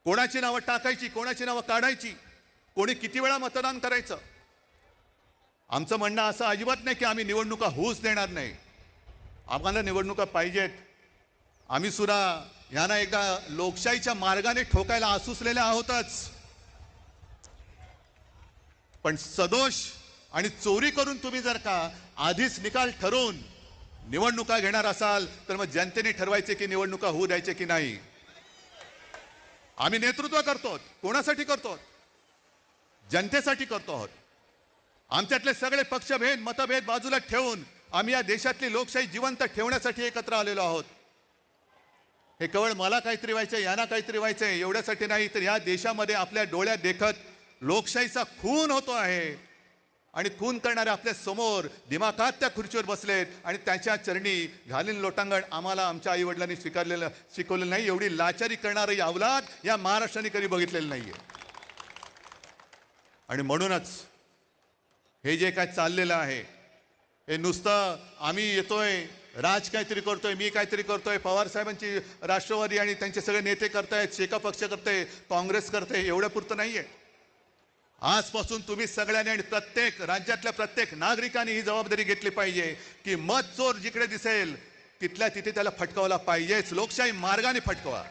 कोणाची नावं टाकायची, कोणाची नावं काढायची, कोणी किती वेळा मतदान करायचं. आमचं म्हणणं असं अजिबात नाही की आम्ही निवडणुका होऊच देणार नाही. आम्हाला निवडणुका पाहिजेत. आम्ही सुद्धा यांना एकदा लोकशाहीच्या मार्गाने ठोकायला आसुसलेले आहोतच. पण सदोष आणि चोरी करून तुम्ही जर का आधीच निकाल ठरवून निवडणुका घेणार असाल तर मग जनतेने ठरवायचे की निवडणुका होऊ द्यायचे की नाही. आम्ही नेतृत्व करतो. कोणासाठी करतो? जनतेसाठी करतो आहोत. आमच्यातले सगळे पक्षभेद मतभेद बाजूला ठेवून आम्ही या देशातली लोकशाही जिवंत ठेवण्यासाठी एकत्र आलेलो आहोत. हे केवळ मला काहीतरी व्हायचंय, यांना काहीतरी व्हायचंय एवढ्यासाठी नाही, तर या देशामध्ये आपल्या डोळ्यात देखत लोकशाहीचा खून होतो आहे आणि खून करणारे आपल्या समोर दिमाखात त्या खुर्चीवर बसलेत आणि त्यांच्या चरणी घालीन लोटांगण आम्हाला आमच्या आई वडिलांनी शिकवलेलं नाही. एवढी लाचारी करणारी अवलाद या महाराष्ट्राने कधी बघितलेलं नाहीये. आणि म्हणूनच हे जे काय चाललेलं आहे हे नुसतं आम्ही येतोय राज काहीतरी करतोय, मी काहीतरी करतोय, पवार साहेबांची राष्ट्रवादी आणि त्यांचे सगळे नेते करतायत, शेका पक्ष करते, काँग्रेस करते, एवढ्या पुरतं नाहीये. आजपासून तुम्ही सगळ्यांनी आणि प्रत्येक राज्यातल्या प्रत्येक नागरिकांनी ही जबाबदारी घेतली पाहिजे की मत चोर जिकडे दिसेल तिथल्या तिथे त्याला फटकावला पाहिजेच. लोकशाही मार्गाने फटकवा.